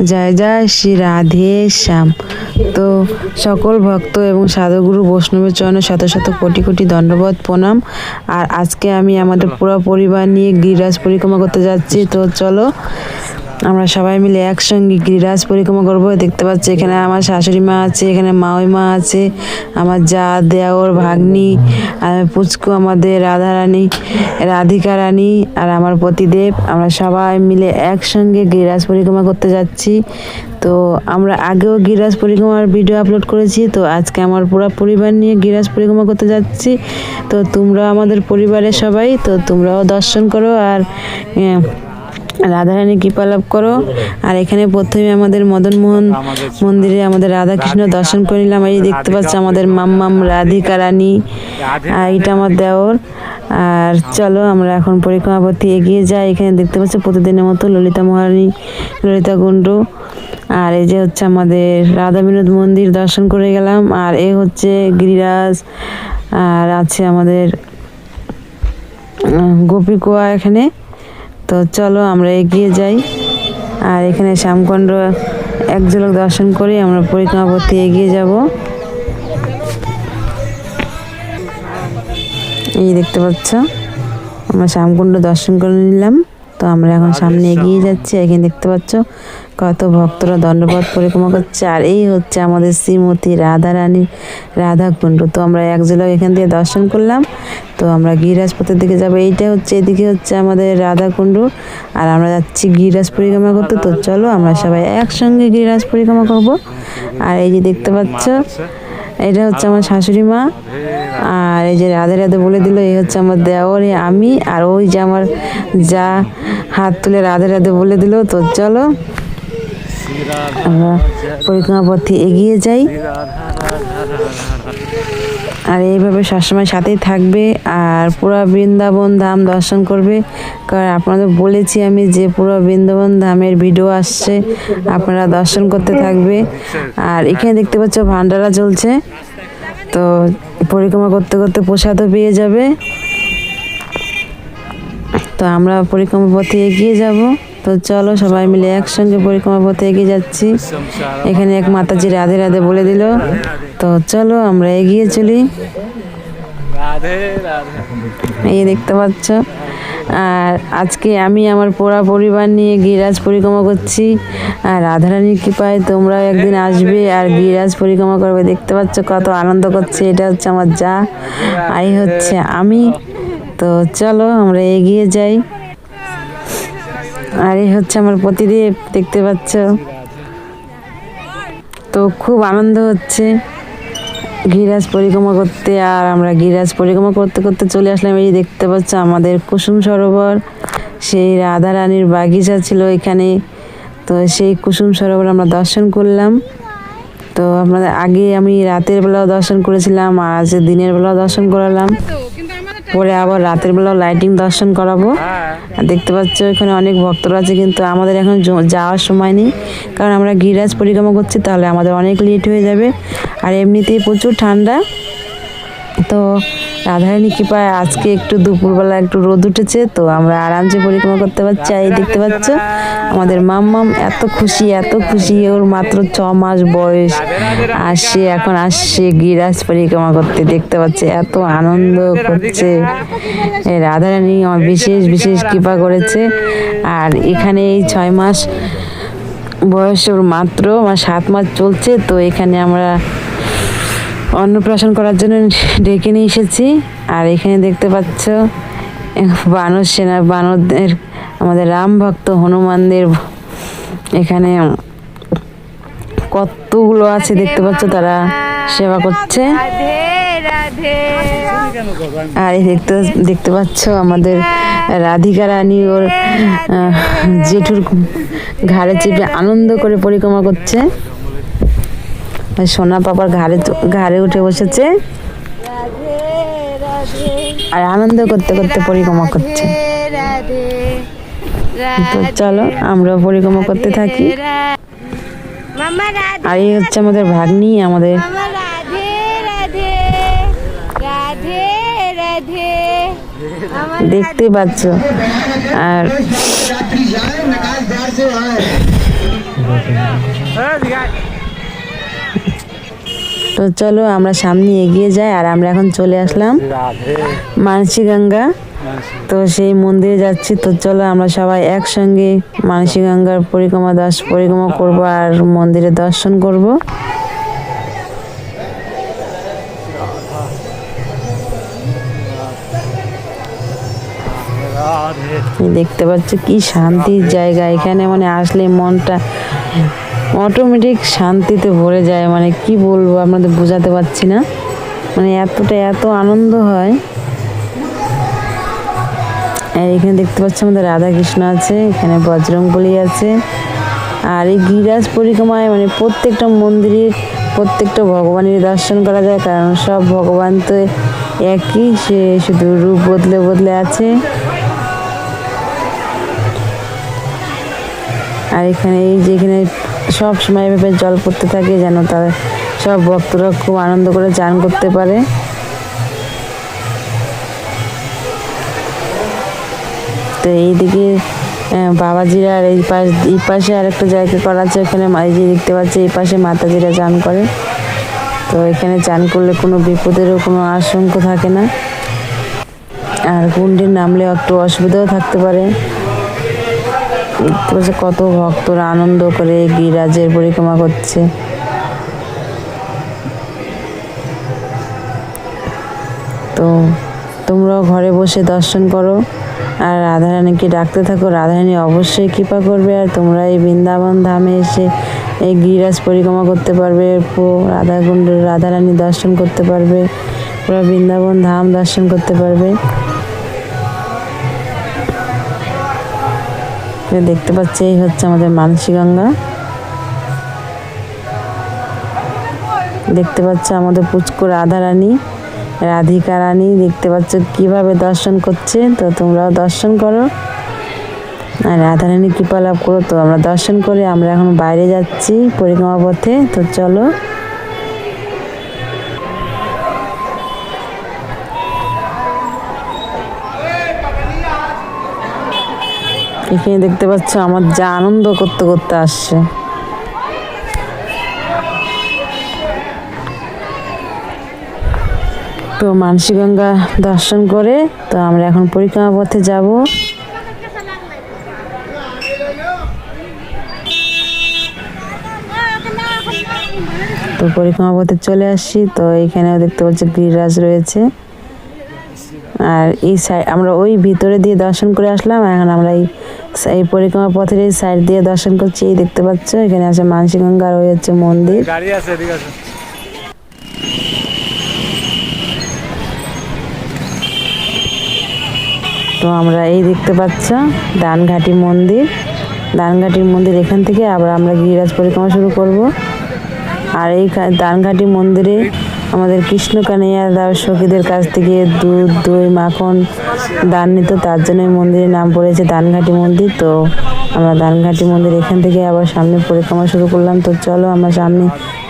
জয় জয় শ্রী রাধে শ্যাম। তো সকল ভক্ত এবং সাধুগুরু বৈষ্ণবের চরণে শত শত কোটি কোটি দণ্ডবোধ প্রণাম। আর আজকে আমি আমাদের পুরো পরিবার নিয়ে গিরিরাজ পরিক্রমা করতে যাচ্ছি। তো চলো আমরা সবাই মিলে একসঙ্গে গিরিরাজ পরিক্রমা করবো। দেখতে পাচ্ছি এখানে আমার শাশুড়ি মা আছে, এখানে মাওই মা আছে, আমার যা দেওর ভাগ্নি, আর পুচকু আমাদের রাধারানী, রাধিকা রানী, আর আমার পতিদেব। আমরা সবাই মিলে একসঙ্গে গিরিরাজ পরিক্রমা করতে যাচ্ছি। তো আমরা আগেও গিরিরাজ পরিক্রমার ভিডিও আপলোড করেছি। তো আজকে আমার পুরো পরিবার নিয়ে গিরিরাজ পরিক্রমা করতে যাচ্ছি। তো তোমরা আমাদের পরিবারের সবাই, তো তোমরাও দর্শন করো আর রাধারানী কৃপা লাভ করো। আর এখানে প্রথমে আমাদের মদনমোহন মন্দিরে আমাদের রাধাকৃষ্ণ দর্শন করে নিলাম। এই দেখতে পাচ্ছি আমাদের মাম্মাম রাধিকা রানী, আর এটা আমার দেওর। আর চলো আমরা এখন পরিক্রমা পথে এগিয়ে যাই। এখানে দেখতে পাচ্ছি প্রতিদিনের মতো ললিতা মহারানী, ললিতা কুণ্ড, আর এই যে হচ্ছে আমাদের রাধা বিনোদ মন্দির দর্শন করে গেলাম। আর এ হচ্ছে গিরিরাজ, আর আছে আমাদের গোপীকুয়া এখানে। তো চলো আমরা এগিয়ে যাই। আর এখানে শ্যামকুণ্ড এক ঝলক দর্শন করে আমরা পরিক্রমা পথে এগিয়ে যাব। এই দেখতে পাচ্ছ আমরা শ্যামকুণ্ড দর্শন করে নিলাম। তো আমরা এখন সামনে এগিয়ে যাচ্ছি। এখানে দেখতে পাচ্ছ কত ভক্তরা দণ্ডপথ পরিক্রমা করছে। আর এই হচ্ছে আমাদের শ্রীমতী রাধারানীর রাধাকুণ্ড। তো আমরা এক ঝলক এখান থেকে দর্শন করলাম। তো আমরা গিরিরাজ পথের দিকে যাবো। এইটা হচ্ছে, এদিকে হচ্ছে আমাদের রাধাকুণ্ড, আর আমরা যাচ্ছি গিরিরাজ পরিক্রমা করতে। তো চলো আমরা সবাই একসঙ্গে গিরিরাজ পরিক্রমা করব। আর এই যে দেখতে পাচ্ছ এটা হচ্ছে আমার শাশুড়ি মা, আর এই যে রাধে রাধে বলে দিল, এই হচ্ছে আমার দেওর, আমি, আর ওই যে আমার যা হাত তুলে রাধে রাধে বলে দিল। তো চলো আমরা পরিক্রমা পথে এগিয়ে যাই। আর এইভাবে সবসময় সাথেই থাকবে আর পুরো বৃন্দাবন ধাম দর্শন করবে। কারণ আপনাদের বলেছি আমি যে পুরো বৃন্দাবন ধামের ভিডিও আসছে, আপনারা দর্শন করতে থাকবে। আর এখানে দেখতে পাচ্ছ ভান্ডারা চলছে। তো পরিক্রমা করতে করতে প্রসাদও পেয়ে যাবে। তো আমরা পরিক্রমা পথে এগিয়ে যাব। তো চলো সবাই মিলে একসঙ্গে পরিক্রমা পথে এগিয়ে যাচ্ছি। এখানে এক মাতাজি রাধে রাধে বলে দিল। তো চলো আমরা এগিয়ে চলি। এই দেখতে পাচ্ছ, আর আজকে আমি আমার পুরা পরিবার নিয়ে গিরিরাজ পরিক্রমা করছি। আর রাধারানীর কৃপায় তোমরাও একদিন আসবে আর গিরিরাজ পরিক্রমা করবে। দেখতে পাচ্ছ কত আনন্দ করছে। এটা হচ্ছে আমার যা, আর এই হচ্ছে আমি। তো চলো আমরা এগিয়ে যাই। আর এই হচ্ছে আমার পতিদেব, দেখতে পাচ্ছ। তো খুব আনন্দ হচ্ছে গিরিরাজ পরিক্রমা করতে। আর আমরা গিরিরাজ পরিক্রমা করতে করতে চলে আসলাম। এই দেখতে পাচ্ছ আমাদের কুসুম সরোবর, সেই রাধারানীর বাগিচা ছিল এখানে। তো সেই কুসুম সরোবর আমরা দর্শন করলাম। তো আপনাদের আগে আমি রাতের বেলাও দর্শন করেছিলাম, আর আজ দিনের বেলাও দর্শন করালাম। পরে আবার রাতের বেলাও লাইটিং দর্শন করাবো। আর দেখতে পাচ্ছ এখানে অনেক ভক্তরা আছে, কিন্তু আমাদের এখন যাওয়ার সময় নেই, কারণ আমরা গিরিরাজ পরিক্রমা করছি, তাহলে আমাদের অনেক লেট হয়ে যাবে। আর এমনিতেই প্রচুর ঠান্ডা। তো রাধারানী কৃপায় আজকে একটু দুপুরবেলা একটু রোদ উঠেছে, তো আমরা আরামসে পরিক্রমা করতে পারছি। এই দেখতে পাচ্ছ আমাদের মাম্মাম এত খুশি, এত খুশি। ওর মাত্র 6 মাস বয়স, আর সে এখন আসছে গিরিরাজ পরিক্রমা করতে। দেখতে পাচ্ছে এত আনন্দ করছে। রাধারানী আমার বিশেষ বিশেষ কৃপা করেছে। আর এখানে এই 6 মাস বয়স ওর মাত্র, আমার 7 মাস চলছে। তো এখানে আমরা অন্নপ্রাশন করার জন্য ডেকে নিয়ে এসেছি। আর এখানে দেখতে পাচ্ছ বানর সেনা, বানরদের, আমাদের রাম ভক্ত হনুমানদের এখানে কতগুলো আছে দেখতে পাচ্ছ, তারা সেবা করছে। আর এই দেখতে পাচ্ছ আমাদের রাধিকা রানী ওর জেঠুর ঘাড়ে চেপে আনন্দ করে পরিক্রমা করছে। সোনা পাপার ঘাড়ে উঠে বসেছে আর আনন্দ করতে করতে পরিক্রমা করছে। তো চলো আমরা পরিক্রমা করতে থাকি। আর এই হচ্ছে আমাদের ভাগ্নি, আমাদের দেখতে পাচ্ছ। আর তো চলো আমরা সামনে এগিয়ে যাই। আর আমরা এখন চলে আসলাম মানসী গঙ্গা, তো সেই মন্দিরে যাচ্ছি। তো চলো আমরা সবাই একসঙ্গে মানসী গঙ্গার পরিক্রমা করব আর মন্দিরে দর্শন করব। দেখতে পাচ্ছ কি শান্তির জায়গা, এখানে মানে আসলে মনটা অটোমেটিক শান্তিতে ভরে যায়। মানে কি বলবো আপনাদের বোঝাতে পারছি না, মানে এত আনন্দ হয়। আর এখানে দেখতে পাচ্ছি আমাদের রাধা কৃষ্ণ আছে, এখানে বজরংবলী আছে। আর এই গিরিরাজ পরিক্রমায় মানে প্রত্যেকটা মন্দিরে প্রত্যেকটা ভগবানের দর্শন করা যায়, কারণ সব ভগবান তো একই, সে শুধু রূপ বদলে বদলে আছে। আর এখানে এই যে এখানে সব সময় এভাবে জল পড়তে থাকে, যেন তারা সব ভক্তরা খুব আনন্দ করে চান করতে পারে। তো এইদিকে বাবাজিরা আর এই পাশে আরেকটা জায়গা করা আছে, এখানে এই যে দেখতে পাচ্ছি এই পাশে মাতাজিরা চান করে। তো এখানে চান করলে কোনো বিপদেরও কোনো আশঙ্কা থাকে না, আর কুণ্ডে নামলে একটু অসুবিধাও থাকতে পারে। দেখতে পাচ্ছি কত ভক্তরা আনন্দ করে গিরিরাজের পরিক্রমা করছে। তো তোমরাও ঘরে বসে দর্শন করো আর রাধারানীকে ডাকতে থাকো, রাধারানী অবশ্যই কৃপা করবে। আর তোমরা এই বৃন্দাবন ধামে এসে এই গিরিরাজ পরিক্রমা করতে পারবে, রাধারানী দর্শন করতে পারবে, পুরো বৃন্দাবন ধাম দর্শন করতে পারবে। দেখতে পাচ্ছি এই হচ্ছে আমাদের মানসী গঙ্গা। দেখতে পাচ্ছ আমাদের পুচকু রাধারানী, রাধিকা রানী, দেখতে পাচ্ছ কিভাবে দর্শন করছে। তো তোমরাও দর্শন করো আর রাধারানী কৃপা লাভ করো। তো আমরা দর্শন করে আমরা এখন বাইরে যাচ্ছি পরিক্রমা পথে। তো চলো এখানে দেখতে পাচ্ছ আমার যা আনন্দ করতে করতে আসছে। তো মানসী গঙ্গা দর্শন করে তো আমরা এখন পরিক্রমা পথে যাব। তো পরিক্রমা পথে চলে আসছি। তো এখানেও দেখতে পাচ্ছি গিরিরাজ রয়েছে। আর এই সাইড আমরা ওই ভিতরে দিয়ে দর্শন করে আসলাম, এখন আমরা এই পরিক্রমা পথের এই সাইড দিয়ে দর্শন করছি। এই দেখতে পাচ্ছ এখানে আছে মানসী গঙ্গা, আর ওই হচ্ছে মন্দির। গাড়ি আছে, এদিকে আছে। তো আমরা এই দেখতে পাচ্ছ দানঘাটি মন্দির, দানঘাটির মন্দির এখান থেকে আবার আমরা গিরিরাজ পরিক্রমা শুরু করব। আর এই দানঘাটি মন্দিরে আমাদের কৃষ্ণ কানাইয়া সখীদের কাছ থেকে দুধ দই মাখন দান নিত, তার জন্য এই মন্দিরের নাম পড়েছে দানঘাটি মন্দির। তো আমরা দানঘাটি মন্দির এখান থেকে আবার সামনে পরিক্রমা শুরু করলাম। তো চলো আমরা সামনে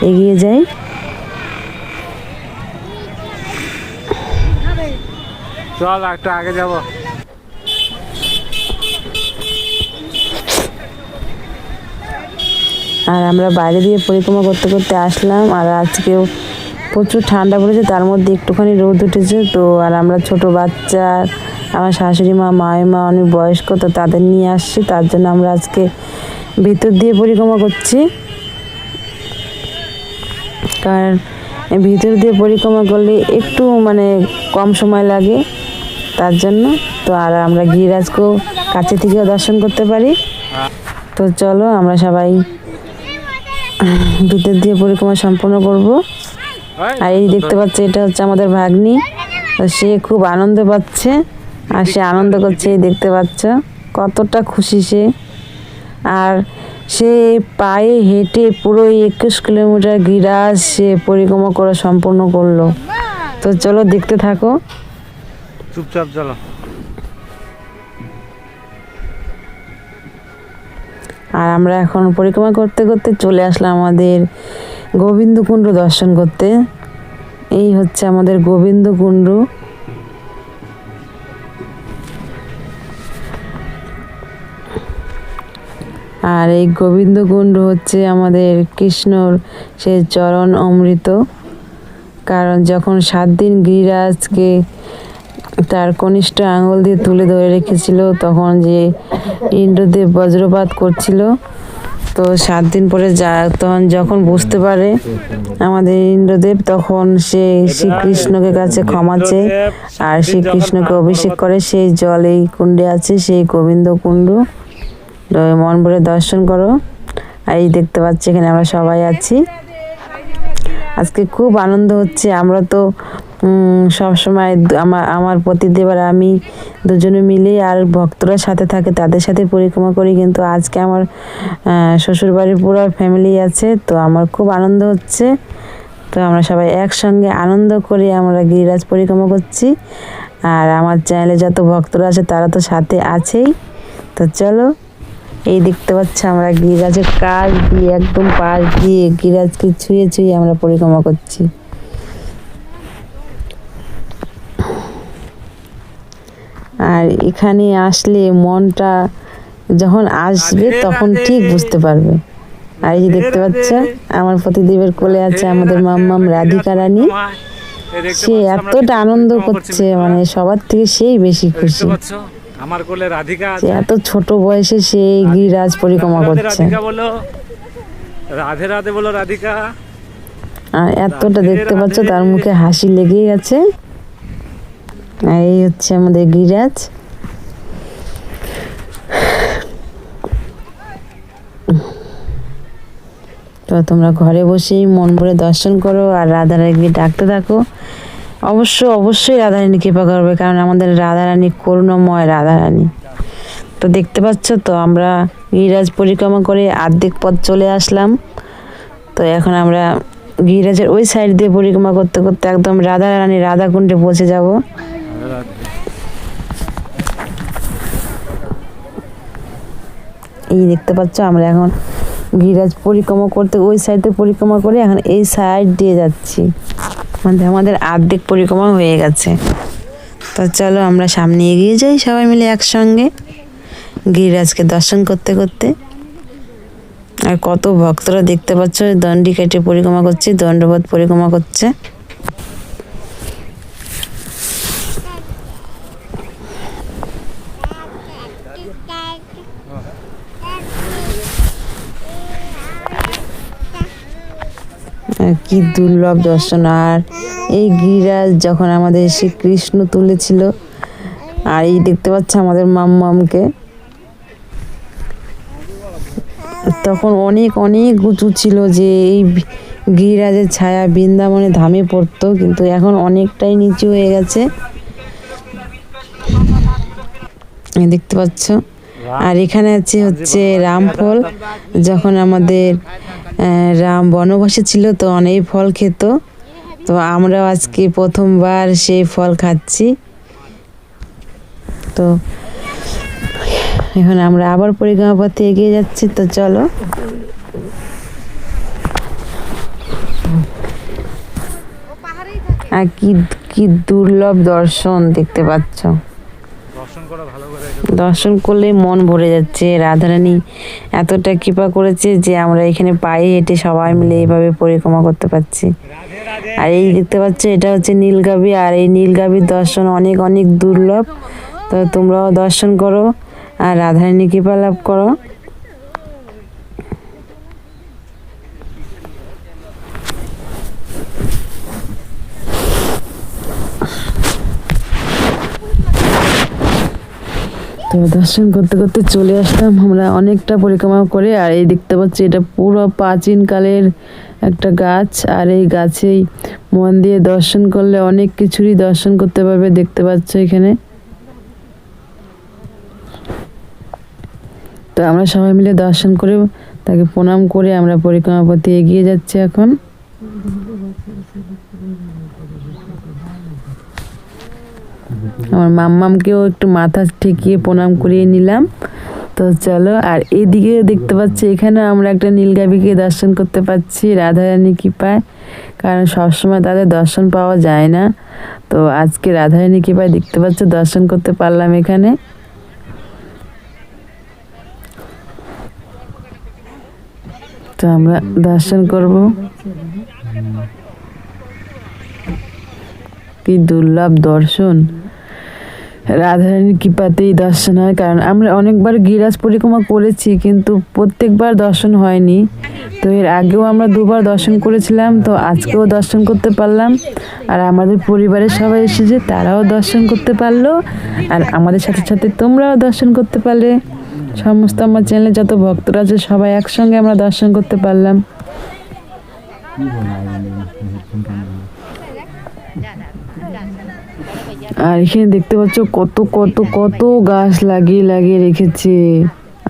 এগিয়ে যাই। চল একটু আগে যাব। আর আমরা বাইরে দিয়ে পরিক্রমা করতে করতে আসলাম। আর আজকেও প্রচুর ঠান্ডা পড়েছে, তার মধ্যে একটুখানি রোদ উঠেছে। তো আর আমরা ছোট বাচ্চা, আমার শাশুড়ি মা, মায়েমা অনেক বয়স্ক, তো তাদের নিয়ে আসছি, তার জন্য আমরা আজকে ভিতর দিয়ে পরিক্রমা করছি। কারণ ভিতর দিয়ে পরিক্রমা করলে একটু মানে কম সময় লাগে, তার জন্য। তো আর আমরা গিরিরাজকেও কাছে থেকেও দর্শন করতে পারি। তো চলো আমরা সবাই ভিতর দিয়ে পরিক্রমা সম্পন্ন করব। আর এই দেখতে পাচ্ছি এটা হচ্ছে আমাদের ভাগ্নি, তো সে খুব আনন্দ পাচ্ছে আর সে আনন্দ করছে। এই দেখতে পাচ্ছ কতটা খুশি সে। আর সে পায়ে হেঁটে পুরো 21 কিলোমিটার গিরিরাজ সে পরিক্রমা করা সম্পন্ন করলো। তো চলো দেখতে থাকো। চুপচাপ চলো। আর আমরা এখন পরিক্রমা করতে করতে চলে আসলাম আমাদের গোবিন্দকুণ্ড দর্শন করতে। এই হচ্ছে আমাদের গোবিন্দকুণ্ড। আর এই গোবিন্দকুণ্ড হচ্ছে আমাদের কৃষ্ণর সেই চরণ অমৃত। কারণ যখন 7 দিন গিরিরাজকে তার কনিষ্ঠ আঙুল দিয়ে তুলে ধরে রেখেছিল, তখন যে ইন্দ্রদেব বজ্রপাত করছিল, তো 7 দিন পরে তখন যখন বুঝতে পারে আমাদের ইন্দ্রদেব, তখন সে শ্রীকৃষ্ণকে কাছে ক্ষমা চেয়ে আর শ্রীকৃষ্ণকে অভিষেক করে। সেই জল এই কুণ্ডে আছে, সেই গোবিন্দ কুণ্ড। তো মন ভরে দর্শন করো। আর এই দেখতে পাচ্ছি এখানে আমরা সবাই আছি। আজকে খুব আনন্দ হচ্ছে। আমরা তো সবসময় আমার পতিদেব আর আমি দুজনে মিলে, আর ভক্তরা সাথে থাকে, তাদের সাথে পরিক্রমা করি। কিন্তু আজকে আমার শ্বশুরবাড়ির পুরো ফ্যামিলি আছে, তো আমার খুব আনন্দ হচ্ছে। তো আমরা সবাই একসঙ্গে আনন্দ করে আমরা গিরিরাজ পরিক্রমা করছি। আর আমার চ্যানেলে যত ভক্তরা আছে তারা তো সাথে আছেই। তো চলো, এই দেখতে পাচ্ছি আমরা গিরিরাজের কাছ দিয়ে, একদম পাশ দিয়ে গিরিরাজকে ছুঁয়ে ছুঁয়ে আমরা পরিক্রমা করছি। আর এখানে আসলে মনটা যখন আসবে তখন ঠিক বুঝতে পারবে। আর এই যে দেখতে পাচ্ছ আমার পতিদেবের কোলে আছে আমাদের মাম্মাম রাধিকা রানী। সে এতটা আনন্দ করছে, মানে সবার থেকে সেই বেশি খুশি। আমার কোলে রাধিকা সে এত ছোট বয়সে সে গিরিরাজ পরিক্রমা করছে। রাধে রাধে বলো রাধিকা। আর এতটা দেখতে পাচ্ছ তার মুখে হাসি লেগে গেছে। আর এই হচ্ছে আমাদের গিরিরাজ। তো তোমরা ঘরে বসেই মন ভরে দর্শন করো আর রাধারানীকে ডাকতে থাকো। অবশ্যই রাধারানী কৃপা করবে, কারণ আমাদের রাধারানী করুণাময় রাধারানী। তো দেখতে পাচ্ছ, তো আমরা গিরিরাজ পরিক্রমা করে অর্ধেক পথ চলে আসলাম। তো এখন আমরা গিরিরাজের ওই সাইড দিয়ে পরিক্রমা করতে করতে একদম রাধারানী রাধাকুণ্ডে পৌঁছে যাব। এই দেখতে পাচ্ছ আমরা এখন গিরিরাজ পরিক্রমা করতে ওই সাইড দিয়ে পরিক্রমা করে এখন এই সাইড দিয়ে যাচ্ছি। মানে আমাদের অর্ধেক পরিক্রমা হয়ে গেছে। তো চলো আমরা সামনে এগিয়ে যাই সবাই মিলে একসঙ্গে গিরিরাজকে দর্শন করতে করতে। আর কত ভক্তরা দেখতে পাচ্ছ দণ্ডি কেটে পরিক্রমা করছে, দণ্ডপথ পরিক্রমা করছে। কি দুর্লভ দর্শন। আর এই গিরিরাজ যখন আমাদের শ্রীকৃষ্ণ তুলেছিল, আর এই দেখতে পাচ্ছ আমাদের মাম্মামকে, তখন অনেক অনেক উঁচু ছিল, যে এই গিরিরাজের ছায়া বৃন্দাবনে ধামে পড়তো, কিন্তু এখন অনেকটাই নিচু হয়ে গেছে। দেখতে পাচ্ছ। আর এখানে হচ্ছে রামফল। যখন আমাদের রাম বনবাসে ছিল, তো অনেক ফল খেত। তো আমরাও আজকে প্রথমবার সেই ফল খাচ্ছি। তো এখন আমরা আবার পরিক্রমা পথে এগিয়ে যাচ্ছি। তো চলো, আর কি দুর্লভ দর্শন দেখতে পাচ্ছ। দর্শন করলে মন ভরে যাচ্ছে। রাধারানী এতটা কৃপা করেছে যে আমরা এখানে পায়ে হেঁটে সবাই মিলে এইভাবে পরিক্রমা করতে পারছি। আর এই দেখতে পাচ্ছ এটা হচ্ছে নীলগাভী। আর এই নীলগাভীর দর্শন অনেক অনেক দুর্লভ। তো তোমরাও দর্শন করো আর রাধারানী কৃপা লাভ করো। তো দর্শন করতে করতে চলে আসলাম আমরা অনেকটা পরিক্রমা করে। আর এই দেখতে পাচ্ছি এটা পুরো প্রাচীনকালের একটা গাছ। আর এই গাছেই মন দিয়ে দর্শন করলে অনেক কিছুরই দর্শন করতে পারবে। দেখতে পাচ্ছ এখানে। তো আমরা সবাই মিলে দর্শন করে তাকে প্রণাম করে আমরা পরিক্রমা পথে এগিয়ে যাচ্ছি এখন। আমার মাম্মামকেও একটু মাথা ঠেকিয়ে প্রণাম করিয়ে নিলাম। তো চলো, আর এইদিকে দেখতে পাচ্ছি এখানে আমরা একটা নীলগাভীকে দর্শন করতে পাচ্ছি রাধারানী কৃপায়, কারণ সবসময় তাদের দর্শন পাওয়া যায় না। তো আজকে রাধারানী কৃপায় দেখতে পাচ্ছ দর্শন করতে পারলাম এখানে। তো আমরা দর্শন করব। কি দুর্লভ দর্শন, রাধারানীর কৃপাতেই দর্শন হয়। কারণ আমরা অনেকবার গিরিরাজ পরিক্রমা করেছি, কিন্তু প্রত্যেকবার দর্শন হয়নি। তো এর আগেও আমরা দুবার দর্শন করেছিলাম, তো আজকেও দর্শন করতে পারলাম। আর আমাদের পরিবারের সবাই এসেছে, তারাও দর্শন করতে পারলো। আর আমাদের সাথে সাথে তোমরাও দর্শন করতে পারলে। সমস্ত আমার চ্যানেলে যত ভক্তরা আছে সবাই একসঙ্গে আমরা দর্শন করতে পারলাম। আর এখানে দেখতে পাচ্ছ কত কত কত গাছ লাগিয়ে লাগিয়ে রেখেছে।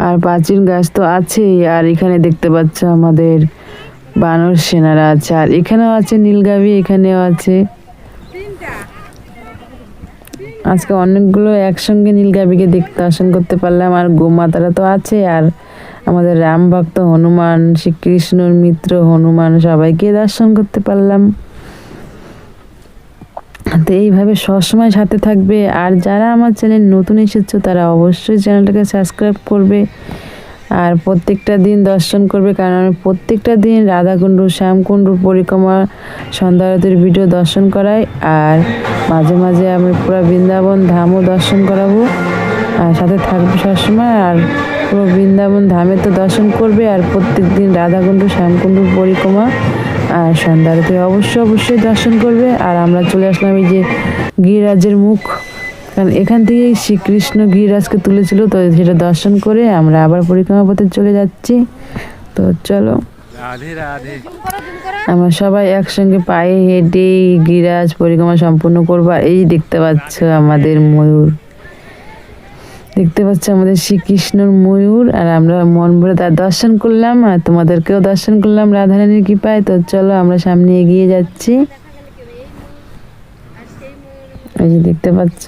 আর প্রাচীন গাছ তো আছেই। আর এখানে দেখতে পাচ্ছ আমাদের বানর সেনারা আছে। আর এখানেও আছে নীলগাভী, এখানেও আছে। আজকে অনেকগুলো একসঙ্গে নীলগাভীকে দর্শন করতে পারলাম। আর গোমাতারা তো আছে। আর আমাদের রাম ভক্ত হনুমান, শ্রীকৃষ্ণর মিত্র হনুমান, সবাইকে দর্শন করতে পারলাম। তো এইভাবে সবসময় সাথে থাকবে। আর যারা আমার চ্যানেল নতুন এসেছো তারা অবশ্যই চ্যানেলটাকে সাবস্ক্রাইব করবে। আর প্রত্যেকটা দিন দর্শন করবে, কারণ আমি প্রত্যেকটা দিন রাধাকুণ্ড শ্যামকুণ্ড পরিক্রমা সন্ধ্যা আরতির ভিডিও দর্শন করাই। আর মাঝে মাঝে আমি পুরো বৃন্দাবন ধামও দর্শন করাবো। আর সাথে থাকবে সবসময়। আর পুরো বৃন্দাবন ধামে তো দর্শন করবে। আর প্রত্যেক দিন রাধাকুণ্ড শ্যামকুণ্ড পরিক্রমা আর সন্ধ্যা আরতি অবশ্যই দর্শন করবে। আর আমরা চলে আসলাম এই যে গিরিরাজের মুখ, কারণ এখান থেকেই শ্রীকৃষ্ণ গিরিরাজকে তুলেছিল। তো সেটা দর্শন করে আমরা আবার পরিক্রমা পথে চলে যাচ্ছি। তো চলো, রাধে রাধে। আমরা সবাই একসঙ্গে পায়ে হেঁটে গিরিরাজ পরিক্রমা সম্পূর্ণ করবো। আর এই দেখতে পাচ্ছ আমাদের ময়ূর, দেখতে পাচ্ছ আমাদের শ্রীকৃষ্ণর ময়ূর। আর আমরা মন ভরে তার দর্শন করলাম, আর তোমাদেরকেও দর্শন করলাম রাধারানীর কৃপায়। তো চলো আমরা সামনে এগিয়ে যাচ্ছি। এই যে দেখতে পাচ্ছ।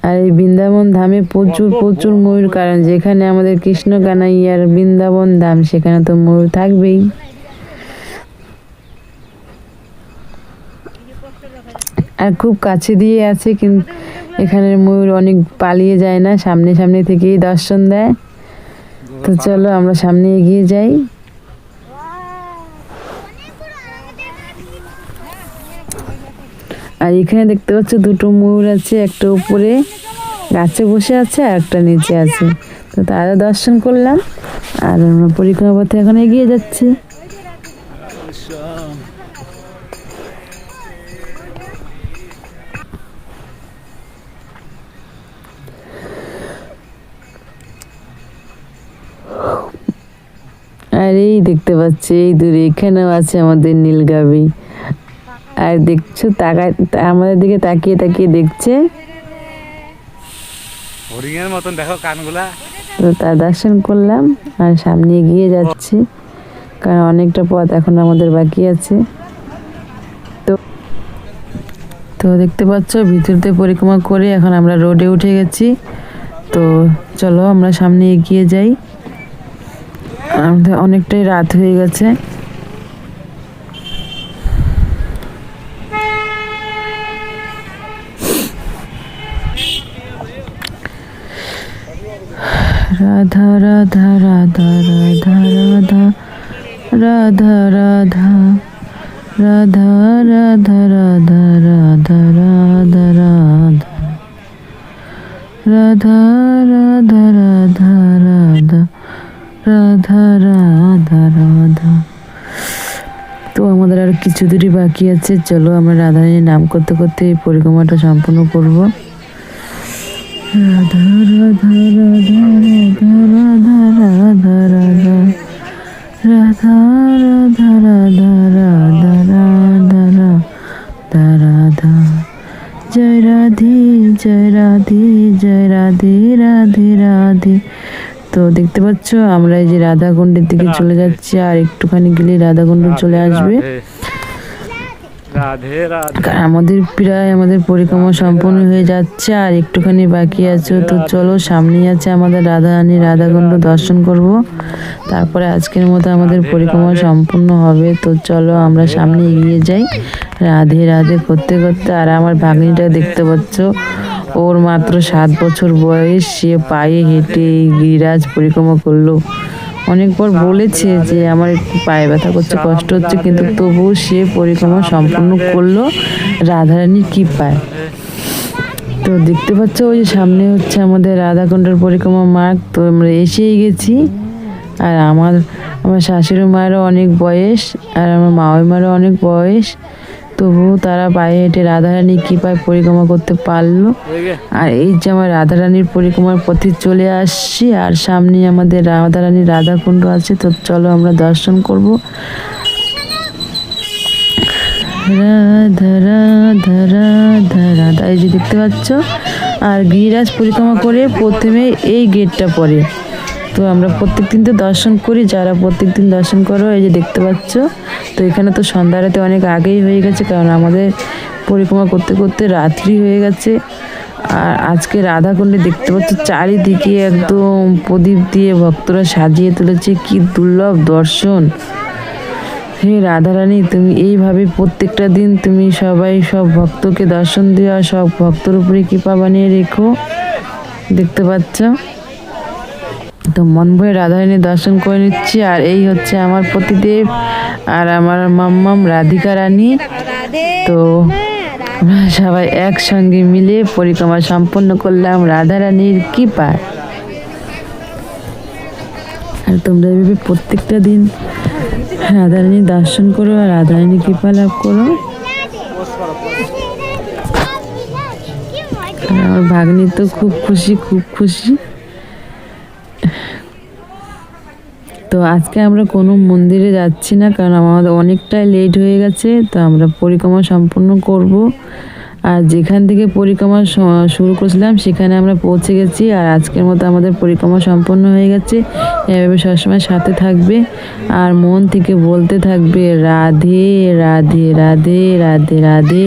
আর এই বৃন্দাবন ধামে প্রচুর প্রচুর ময়ূর, কারণ যেখানে আমাদের কৃষ্ণ কানাইয়ার বৃন্দাবন ধাম, সেখানে তো ময়ূর থাকবেই। আর খুব কাছে দিয়ে আছে, কিন্তু এখানে ময়ূর অনেক পালিয়ে যায় না, সামনে সামনে থেকেই দর্শন দেয়। তো চলো আমরা সামনে এগিয়ে যাই। আর এখানে দেখতে পাচ্ছ দুটো ময়ূর আছে, একটা উপরে গাছে বসে আছে আর একটা নিচে আছে। তো তারা দর্শন করলাম। আর আমরা পরিক্রমা পথে এখন এগিয়ে যাচ্ছি। আর এই দেখতে পাচ্ছি এই দূরে এখানেও আছে আমাদের নীলগাভী। আর দেখছো আমাদের দিকে তাকিয়ে তাকিয়ে দেখছে। হরিণের মতন দেখো কানগুলা। তো তার দর্শন করলাম আর সামনে এগিয়ে যাচ্ছি, কারণ অনেকটা পথ এখন আমাদের বাকি আছে। তো দেখতে পাচ্ছ ভিতর দিয়ে পরিক্রমা করে এখন আমরা রোডে উঠে গেছি। তো চলো আমরা সামনে এগিয়ে যাই। আমাদের অনেকটাই রাত হয়ে গেছে। রাধা রাধা রাধা রাধা রাধা রাধা রাধা রাধা রাধা রাধা রাধা রাধা রাধা রাধা রাধা রাধা রাধা রাধা রাধা। তো আমাদের আর কিছু দূরই বাকি আছে। চলো আমরা রাধারানীর নাম করতে করতে এই পরিক্রমাটা সম্পূর্ণ করব। রাধা রাধা রাধা রাধা রাধা রাধা রাধা রাধা রাধা রাধা রাধা রাধা রাধা। জয় রাধে জয় রাধে জয় রাধে রাধে রাধে। তো দেখতে পাচ্ছ আমরা এই যে রাধাকুণ্ডের দিকে চলে যাচ্ছি। আর একটুখানি গেলে রাধাকুণ্ড চলে আসবে। কারণ আমাদের পরিক্রমা সম্পূর্ণ হয়ে যাচ্ছে, আর একটুখানি বাকি আছে। তো চলো সামনেই আছে আমাদের রাধারানী, রাধাকুণ্ড দর্শন করব। তারপরে আজকের মতো আমাদের পরিক্রমা সম্পূর্ণ হবে। তো চলো আমরা সামনে এগিয়ে যাই রাধে রাধে করতে করতে। আর আমার ভাগ্নিটা দেখতে পাচ্ছ, ওর মাত্র 7 বছর বয়স, সে পায়ে হেঁটে এই গিরিরাজ পরিক্রমা করলো। অনেকবার বলেছে যে আমার একটু পায়ে ব্যথা করছে, কষ্ট হচ্ছে, কিন্তু তবুও সে পরিক্রমা সম্পূর্ণ করলো রাধারানীর কৃপায়। তো দেখতে পাচ্ছ ওই যে সামনে হচ্ছে আমাদের রাধাকুণ্ডের পরিক্রমা মার্গ। তো আমরা এসেই গেছি। আর আমার শাশুড়ি মায়েরও অনেক বয়স, আর আমার মাওই মায়েরও অনেক বয়স, তবুও তারা পায়ে হেঁটে রাধারানীর কৃপায় পরিক্রমা করতে পারলো। আর এই যে আমার রাধারানীর পরিক্রমার পথে চলে আসছি, আর সামনে আমাদের রাধারানীর রাধাকুণ্ড আছে। তো চলো আমরা দর্শন করব। রাধা রাধা রাধা রাধা, এই যে দেখতে পাচ্ছ। আর গিরিরাজ পরিক্রমা করে প্রথমে এই গেটটা পড়ে। তো আমরা প্রত্যেকদিন তো দর্শন করি, যারা প্রত্যেকদিন দর্শন করো এই যে দেখতে পাচ্ছ। তো এখানে তো সন্ধ্যা আরতি অনেক আগেই হয়ে গেছে, কারণ আমাদের পরিক্রমা করতে করতে রাত্রি হয়ে গেছে। আর আজকে রাধাকুণ্ডে দেখতে পাচ্ছ চারিদিকে একদম প্রদীপ দিয়ে ভক্তরা সাজিয়ে তুলেছে, কি দুর্লভ দর্শন। হে রাধারানী, তুমি এইভাবে প্রত্যেকটা দিন তুমি সব ভক্তকে দর্শন দেওয়া, সব ভক্তর উপরে কৃপা বানিয়ে রেখো। দেখতে পাচ্ছ। তো মন ভরে রাধারানীর দর্শন করে নিচ্ছি। আর এই হচ্ছে আমার পতিদেব আর আমার মাম্মাম রাধিকা রানী। তো আমরা সবাই একসঙ্গে মিলে পরিক্রমা সম্পন্ন করলাম রাধারানীর কৃপায়। আর তোমরা এইভাবে প্রত্যেকটা দিন রাধারানীর দর্শন করো আর রাধারানীর কৃপা লাভ করো। আর আমার ভাগ্নি তো খুব খুশি। তো আজকে আমরা কোনো মন্দিরে যাচ্ছি না, কারণ আমাদের অনেকটাই লেট হয়ে গেছে। তো আমরা পরিক্রমা সম্পূর্ণ করব। আর যেখান থেকে পরিক্রমা শুরু করেছিলাম সেখানে আমরা পৌঁছে গেছি। আর আজকের মতো আমাদের পরিক্রমা সম্পন্ন হয়ে গেছে। এভাবে সবসময় সাথে থাকবে আর মন থেকে বলতে থাকবে রাধে রাধে রাধে রাধে রাধে রাধে।